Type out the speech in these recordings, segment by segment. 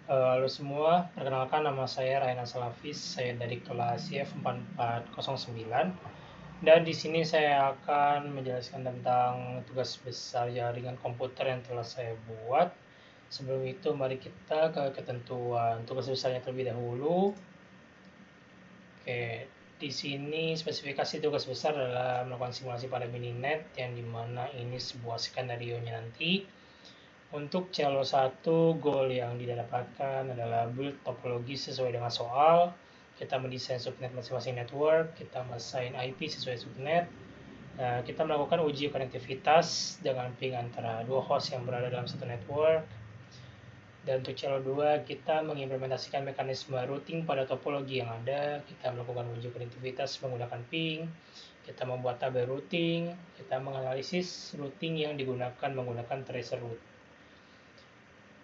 Halo semua, perkenalkan nama saya Raihan Salafis, saya dari kelas CF4409 dan di sini saya akan menjelaskan tentang tugas besar jaringan komputer yang telah saya buat. Sebelum itu mari kita ke ketentuan tugas besarnya terlebih dahulu. Oke, di sini spesifikasi tugas besar adalah melakukan simulasi pada mininet yang dimana ini sebuah skenario-nya nanti. Untuk Celo 1, goal yang didapatkan adalah build topologi sesuai dengan soal. Kita mendesain subnet masing-masing network, kita mengassign IP sesuai subnet. Kita melakukan uji konektivitas dengan ping antara dua host yang berada dalam satu network. Dan untuk Celo 2, kita mengimplementasikan mekanisme routing pada topologi yang ada. Kita melakukan uji konektivitas menggunakan ping. Kita membuat tabel routing. Kita menganalisis routing yang digunakan menggunakan tracer route.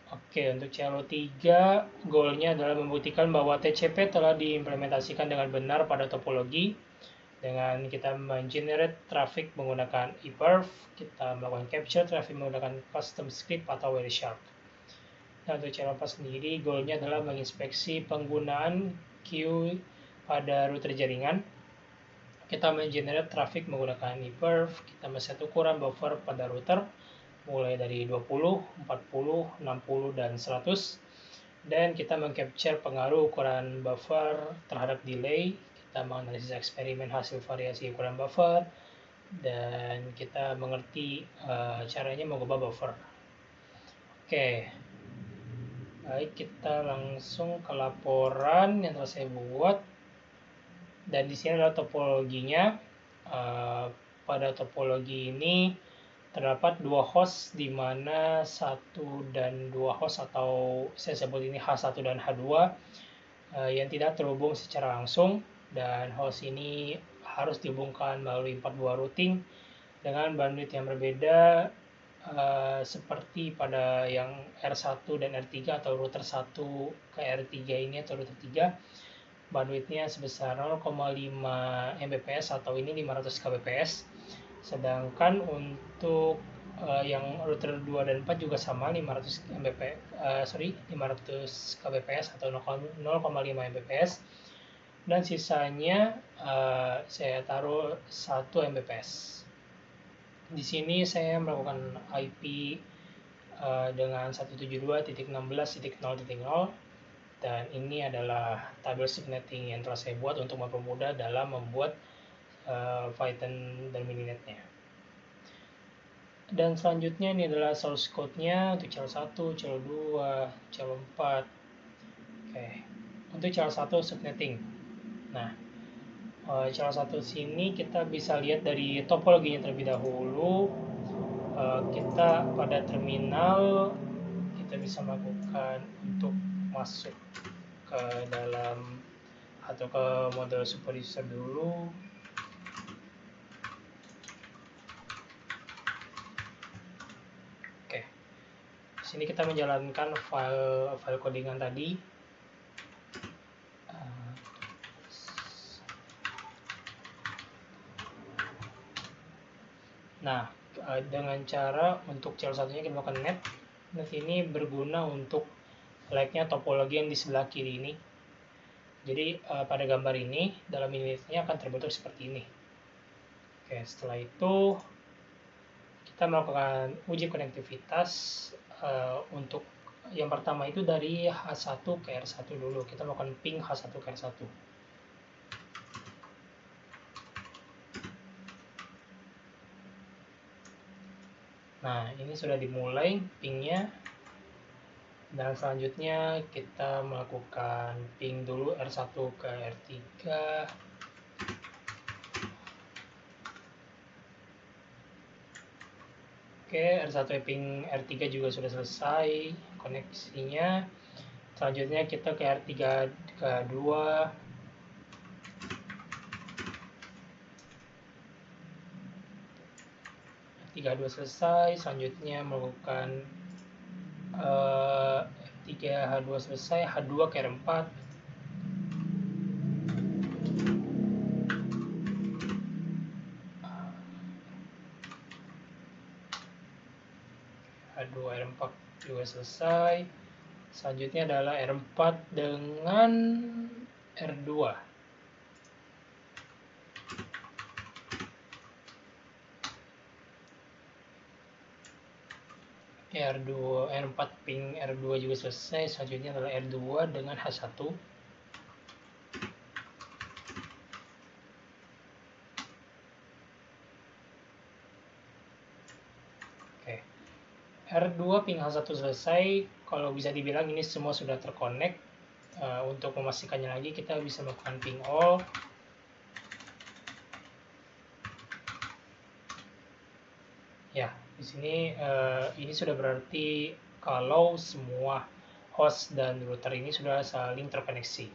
Oke, untuk Celo 3, goalnya adalah membuktikan bahwa TCP telah diimplementasikan dengan benar pada topologi dengan kita mengenerate traffic menggunakan ePerf, kita melakukan capture traffic menggunakan custom script atau Wireshark. Nah, untuk Celo 4 sendiri, goalnya adalah menginspeksi penggunaan queue pada router jaringan. Kita mengenerate traffic menggunakan ePerf, kita men-set ukuran buffer pada router mulai dari 20, 40, 60, dan 100. Dan kita mengcapture pengaruh ukuran buffer terhadap delay. Kita menganalisis eksperimen hasil variasi ukuran buffer. Dan kita mengerti caranya mengubah buffer. Oke, baik, kita langsung ke laporan yang telah saya buat. Dan di sini adalah topologinya. Pada topologi ini terdapat dua host di mana satu dan dua host atau saya sebut ini H1 dan H2 yang tidak terhubung secara langsung, dan host ini harus dihubungkan melalui 4 buah routing dengan bandwidth yang berbeda seperti pada yang R1 dan R3 atau router 1 ke R3 ini atau router 3 bandwidthnya sebesar 0,5 Mbps atau ini 500 kbps. Sedangkan untuk yang router 2 dan 4 juga sama 500 kbps atau 0,5 Mbps, dan sisanya saya taruh 1 Mbps. Di sini saya melakukan IP dengan 172.16.0.0, dan ini adalah tabel subnetting yang telah saya buat untuk mempermudah dalam membuat Python dan Mininetnya. Dan selanjutnya ini adalah source code-nya untuk Celo 1, Celo 2, Celo 4. Oke, untuk Celo 1 subnetting. Nah, Celo 1 sini kita bisa lihat dari topologinya terlebih dahulu. Kita pada terminal kita bisa melakukan untuk masuk ke dalam atau ke model super user dulu. Oke, sini kita menjalankan file codingan tadi. Nah, dengan cara untuk Celo satunya kita melakukan net. Net ini berguna untuk like-nya topologi yang di sebelah kiri ini. Jadi pada gambar ini dalam initnya akan terbentuk seperti ini. Oke, setelah itu kita melakukan uji konektivitas untuk yang pertama itu dari H1 ke R1 dulu. Kita melakukan ping H1 ke R1. Nah, ini sudah dimulai pingnya. Dan selanjutnya kita melakukan ping dulu R1 ke R3. Oke, R1 ping R3 juga sudah selesai koneksinya. Selanjutnya kita ke R3 ke 2. R3 2 selesai. Selanjutnya melakukan R3 H2 selesai, H2 ke R4. H2 R4 juga selesai. Selanjutnya adalah R4 dengan R2. R2, R4 ping R2 juga selesai. Selanjutnya adalah R2 dengan H1. Oke. R2 ping H1 selesai. Kalau bisa dibilang ini semua sudah terkonek. Untuk memastikannya lagi kita bisa melakukan ping all. Ya, di sini ini sudah berarti kalau semua host dan router ini sudah saling terkoneksi.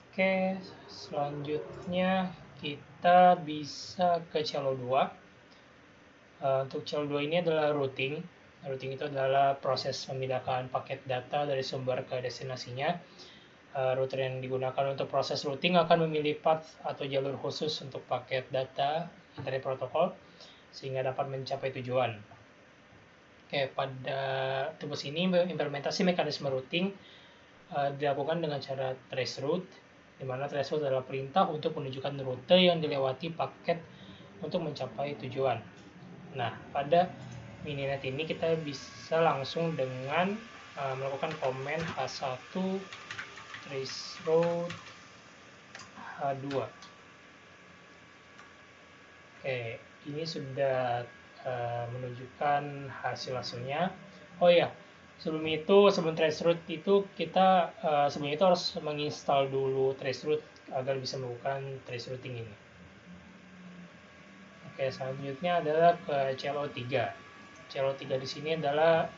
Oke, selanjutnya kita bisa ke Celo 2. Untuk Celo 2 ini adalah routing. Routing itu adalah proses memindahkan paket data dari sumber ke destinasinya. Router yang digunakan untuk proses routing akan memilih path atau jalur khusus untuk paket data internet protokol sehingga dapat mencapai tujuan. Oke, pada tugas ini implementasi mekanisme routing dilakukan dengan cara traceroute, di mana traceroute adalah perintah untuk menunjukkan rute yang dilewati paket untuk mencapai tujuan. Nah, pada mininet ini kita bisa langsung dengan melakukan komen H1 traceroute H2. Oke, ini sudah menunjukkan hasilnya. Oh ya, sebelum traceroute itu kita sebelum itu harus menginstal dulu traceroute agar bisa melakukan tracerouting ini. Oke, selanjutnya adalah ke Celo 3. Celo 3 di sini adalah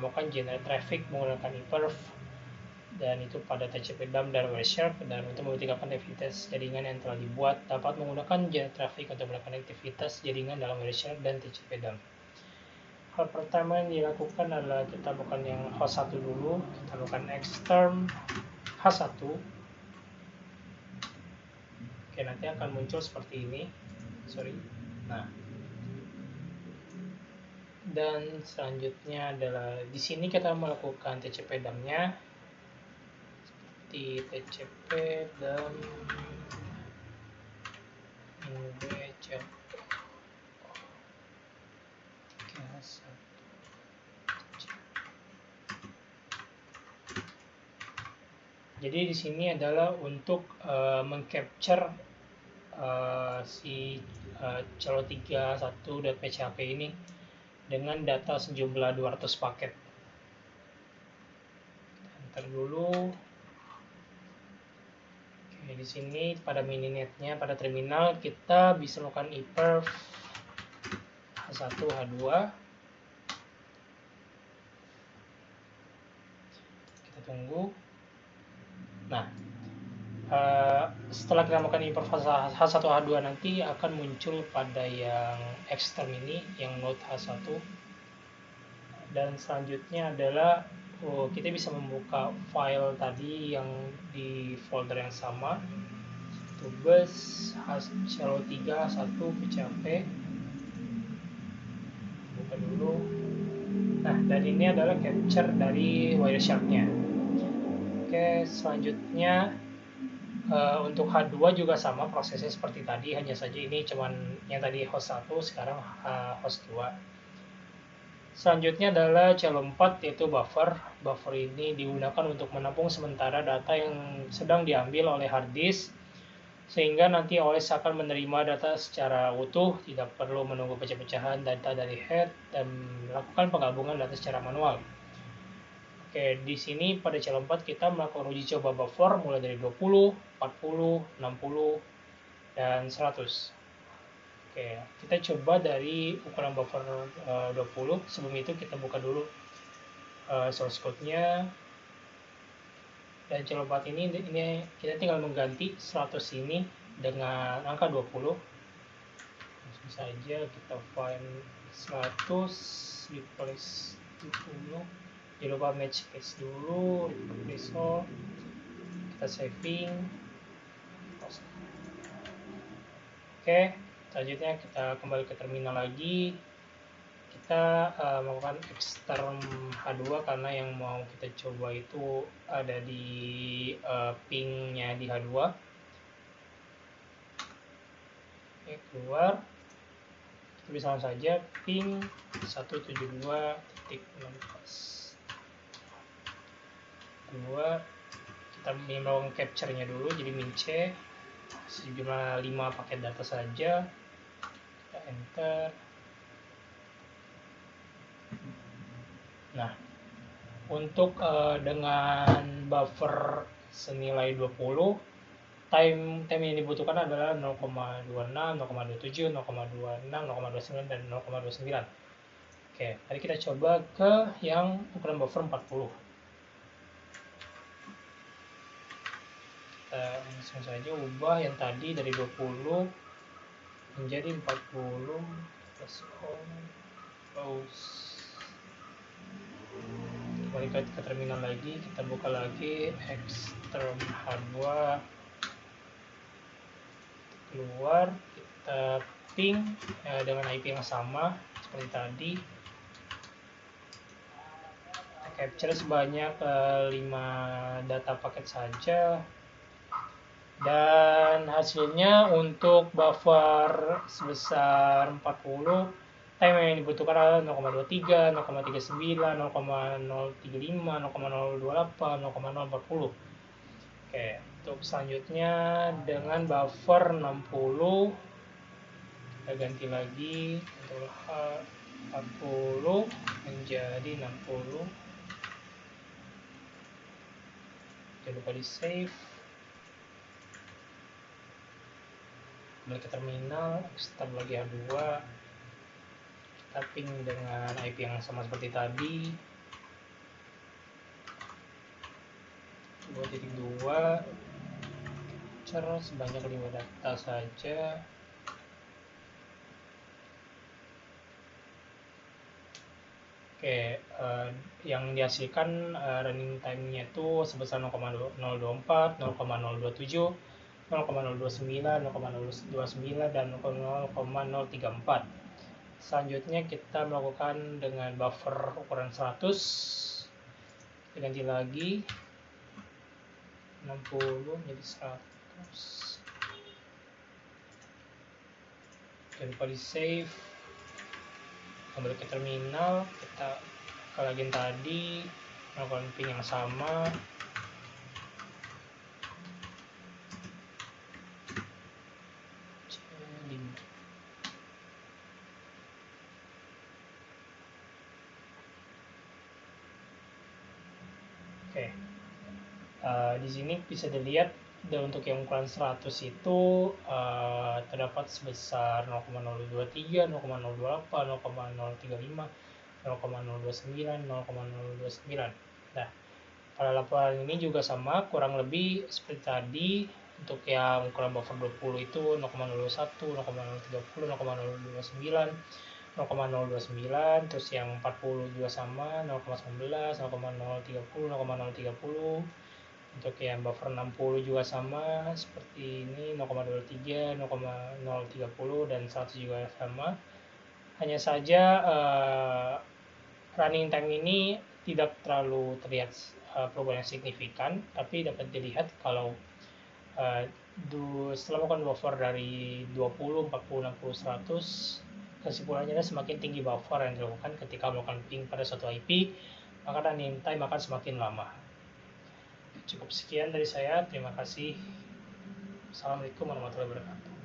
melakukan generate traffic menggunakan ePerf, dan itu pada TCP dump dan Wireshark, dan untuk membuktikan aktivitas jaringan yang telah dibuat dapat menggunakan generate traffic untuk melakukan aktivitas jaringan dalam Wireshark dan TCP dump. Hal pertama yang dilakukan adalah kita bukan yang host 1 dulu, kita lakukan extern H1. Oke, nanti akan muncul seperti ini. Nah, dan selanjutnya adalah di sini kita melakukan TCP dump-nya seperti TCP dump BCL. Jadi di sini adalah untuk mengcapture si Celo 3.1.php ini dengan data sejumlah 200 paket. Enter dulu. Oke, di sini pada mininetnya, pada terminal kita bisa melakukan ePerf H1 H2. Kita tunggu. Nah, setelah kita melakukan ePerf H1 H2 nanti akan muncul pada yang extern ini, yang node H1. Dan selanjutnya adalah kita bisa membuka file tadi yang di folder yang sama, tubes Celo 3 1 PHP. Buka dulu. Nah, dan ini adalah capture dari Wireshark-nya. Oke, selanjutnya untuk H2 juga sama prosesnya seperti tadi, hanya saja ini cuman yang tadi host 1, sekarang host 2. Selanjutnya adalah Celo 4, yaitu buffer. Buffer ini digunakan untuk menampung sementara data yang sedang diambil oleh hard disk, sehingga nanti OS akan menerima data secara utuh, tidak perlu menunggu pecah-pecahan data dari head dan melakukan penggabungan data secara manual. Oke, di sini pada Celo 4 kita melakukan uji coba buffer mulai dari 20, 40, 60, dan 100. Oke, kita coba dari ukuran buffer 20. Sebelum itu kita buka dulu source code-nya. Dan Celo 4 ini kita tinggal mengganti 100 ini dengan angka 20. Langsung saja kita find 100 replace 20. Jangan lupa match case dulu, replace all. Kita saving. Oke, selanjutnya kita kembali ke terminal lagi. kita melakukan extern H2 karena yang mau kita coba itu ada di pingnya di H2. Oke, keluar. Kita bisa langsung saja ping 172.16. Kedua, kita melakukan capture-nya dulu, jadi min C sejumlah 5 paket data saja. Kita enter. Nah, untuk dengan buffer senilai 20, time yang dibutuhkan adalah 0,26, 0,27, 0,26, 0,29 dan 0,29. Oke, mari kita coba ke yang ukuran buffer 40. Kita langsung saja ubah yang tadi dari 20 menjadi 40 plus close. Balik ke terminal lagi, kita buka lagi extern H2, keluar, kita ping dengan IP yang sama seperti tadi. Kita capture sebanyak 5 data paket saja, dan hasilnya untuk buffer sebesar 40, time yang dibutuhkan adalah 0,23, 0,39, 0,035, 0,028, 0,040. Oke, untuk selanjutnya dengan buffer 60, kita ganti lagi untuk 40 menjadi 60. Jangan lupa di save. Kembali ke terminal, start lagi H2, kita ping dengan IP yang sama seperti tadi, 2.2, capture sebanyak 5 data saja. Oke, yang dihasilkan running time-nya itu sebesar 0,024, 0,027, 0,029, 0,029 dan 0,034. Selanjutnya kita melakukan dengan buffer ukuran 100. Kita ganti lagi 60 menjadi 100. Jangan lupa di save. Kembali ke terminal, kita ke login tadi, melakukan ping yang sama. Oke, di sini bisa dilihat untuk yang ukuran 100 itu terdapat sebesar 0,023, 0,028, 0,035, 0,029, 0,029. Nah, pada laporan ini juga sama, kurang lebih seperti tadi. Untuk yang ukuran buffer 20 itu 0,01, 0,030, 0,029, 0,029, terus yang 40 juga sama 0,19, 0,030, 0,030. Untuk yang buffer 60 juga sama seperti ini, 0,23, 0,030 dan 100 juga sama. Hanya saja running time ini tidak terlalu terlihat perubahan yang signifikan, tapi dapat dilihat kalau setelah melakukan buffer dari 20, 40, 60, 100, kesimpulannya adalah semakin tinggi buffer yang dilakukan ketika melakukan ping pada suatu IP, maka running time akan semakin lama. Cukup sekian dari saya, terima kasih. Assalamualaikum warahmatullahi wabarakatuh.